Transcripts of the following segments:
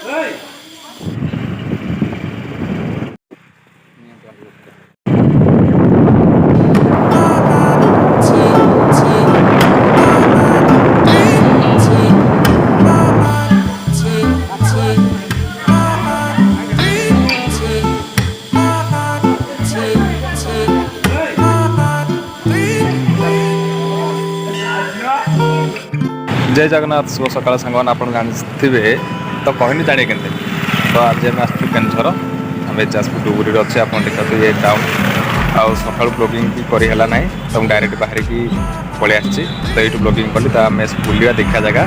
जय जगन्नाथ शुभ सकाल सांगवान आप जाथे तो कहनी जाने के तो आज आम आसू केन्दुझर आम जाजपुर डुबुरी अच्छे आप देखते ये टाउन आउ सका ब्लॉगिंग भी करला ना तो डायरेक्ट बाहर की पलि आसी तो ये ब्लॉगिंग कली तो आम बुलिया देखा जगह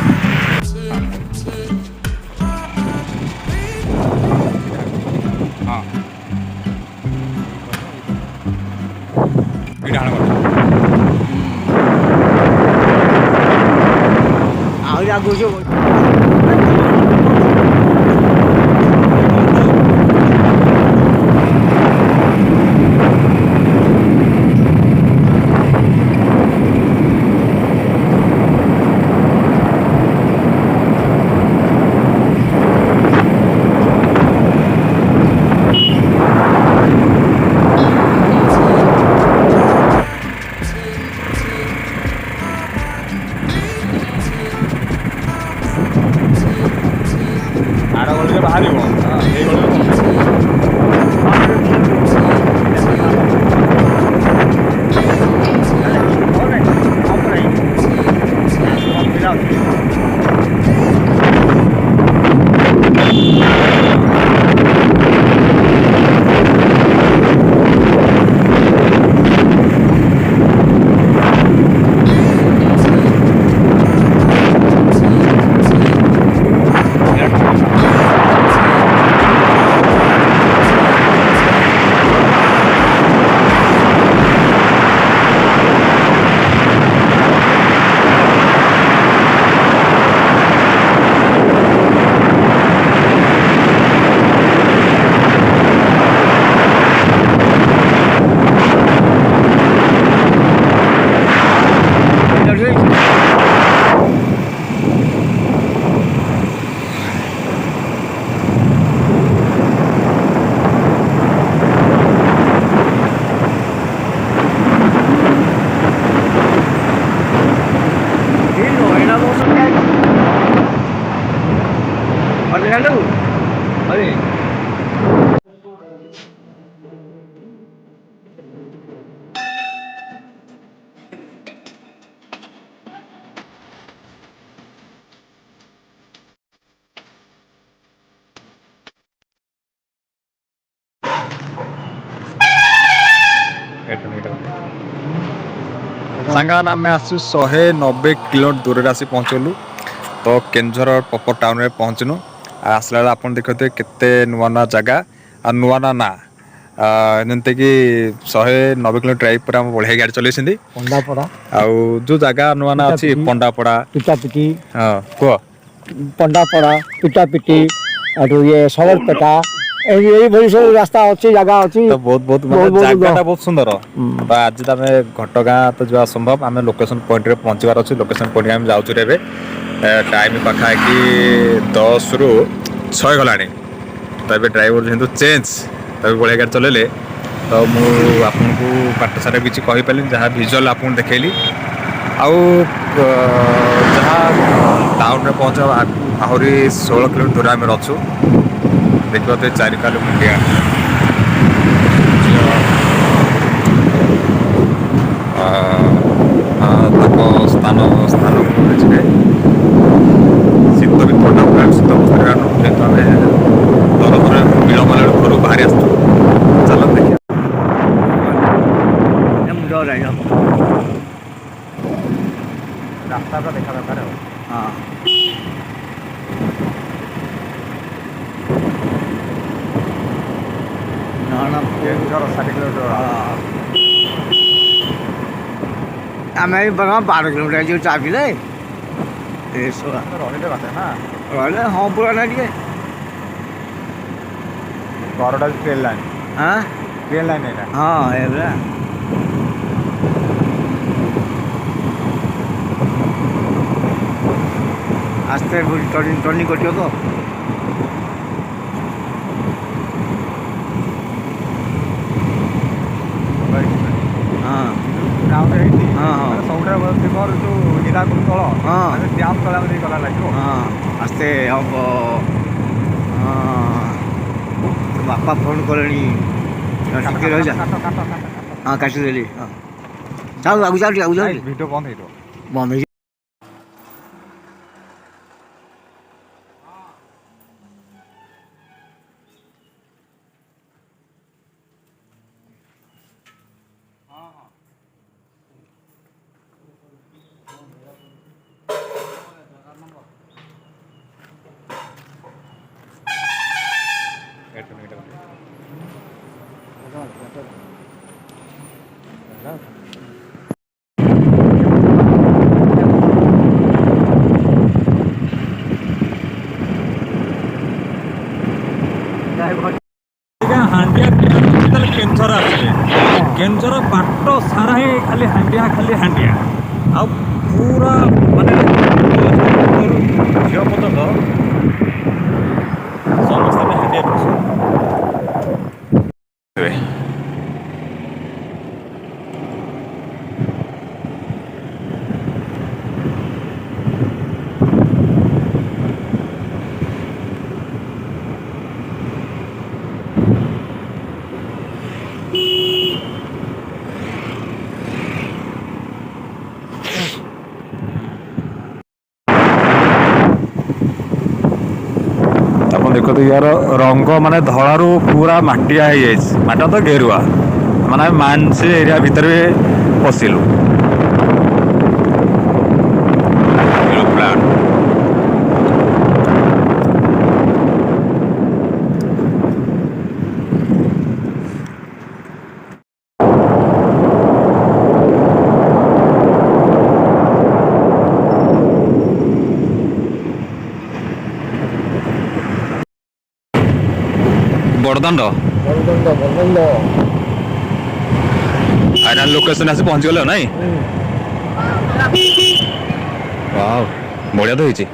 सांगान आम आसू 190 किलोमीटर दूर आसी पहुँचलु तो केन्दुझर प्रॉपर टाउन में पहुँचनु आसला आप देखते केते नुआ नुआ जगह आ नुआ नुआ ना जमती कि 190 किलोमीटर ड्राइव पर आम बढ़िया गाड़ी चलती पंडापड़ा आउ जो जगह नुआ ना अच्छी पंडापड़ा पिटापिटी हाँ कह पंडापड़ा पिटापिटी ये सवरपेटा यही सब रास्ता अच्छी जगह अच्छी तो बहुत बहुत जगह बहुत सुंदर तो आज तो आम घटगाँ तो जो संभव आम लोकेशन पॉइंट रे पहुँचबार अच्छे लोकेशन पॉइंट आम जाऊँ टाइम पाखापाखि 10 ରୁ 6 गलानी तो ये ड्राइवर जेहतु चेंज तब बढ़िया गाड़ी चलेले तो मुझे आपको बाट सारा किसी कहीपारे जहाँ भिजुआल आपको देखली आउ जहाँ टाउन में पहुँच आहरी 16 किलोमीटर दूर आम अच्छु देखते 4 काल मुंडिया स्थान स्थान जी शीत भी थोड़ा पूरा शीत अवस्था जेहतु आम दर दर विलम्ब घर बाहरी आस चल देखिए रास्ता तो देखा दरकार हाँ केन्दुझर 60 किलोमीटर आम 12 किलोमीटर जो चापिले रही बाटे ना रही हाँ पूरा ना टे घरटा ट्रेन लाइन हाँ ट्रेन लाइन है हाँ ये आस्ते टर्निंग कटियो तो ଆସ୍ତେ ହବ ବାପା ଫୋନ୍ କଲେଣି ଟିକେ ରହିଯା ହଁ କାଟିଦେଲି ହଁ ଯାଉ ଆଗକୁ ଯାଉ ଟିକେ ଆଗକୁ ଯାଉ ଭିଡ଼ିଓ ବନ୍ଦ ହେଇଯିବ। ବନ୍ଦ ହେଇଛି। ହାଣ୍ଡିଆ କେନ୍ଦୁଝର ଆସିବେ କେନ୍ଦୁଝର ବାଟ ସାରା ହିଁ ଖାଲି ହାଣ୍ଡିଆ ଆଉ ପୁରା ମାନେ ଝିଅ ପର୍ଯ୍ୟନ୍ତ ସମସ୍ତେ ହାଣ୍ଡିଆ ପିଉଛନ୍ତି। ଆପଣ ଦେଖନ୍ତୁ ୟାର ରଙ୍ଗ ମାନେ ଧଳାରୁ ପୁରା ମାଟିଆ ହେଇଯାଇଛି ମାଟିଆ ତ ଗେରୁଆ ମାନେ ଆମେ ମାନ୍ସି ଏରିଆ ଭିତରେ ପଶିଲୁ। ବଡ଼ଦାଣ୍ଡ ଫାଇନାଲ ଲୋକେସନ ଆସି ପହଞ୍ଚିଗଲେ ନାଇଁ? ୱାଓ ବଢିଆ ତ ହେଇଛି।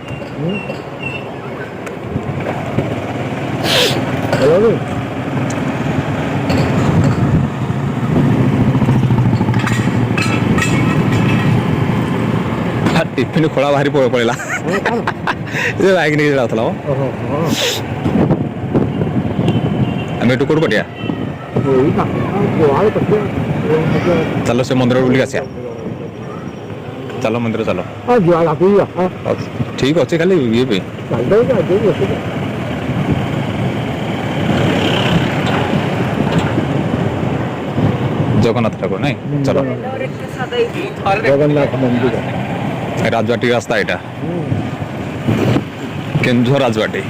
ଟିଫିନ ଖୋଳା ବାହାରି ପଳେଇଲା ବାଇକ୍ ନେଇକି ଯାଉଥିଲା ଆମେ ଏଠୁ କୋଉଠୁ କଟିଆ ଚାଲ ସେ ମନ୍ଦିର ବୁଲିକି ଆସିବା। ଚାଲ ମନ୍ଦିର ଚାଲ ଠିକ ଅଛି ଖାଲି ଇଏ ପାଇଁ ଜଗନ୍ନାଥ ଠାକୁର ନାଇଁ ଚାଲ ଜଗନ୍ନାଥ ମନ୍ଦିର ରାଜବାଟୀ ରାସ୍ତା ଏଇଟା କେନ୍ଦୁଝର ରାଜବାଟୀ।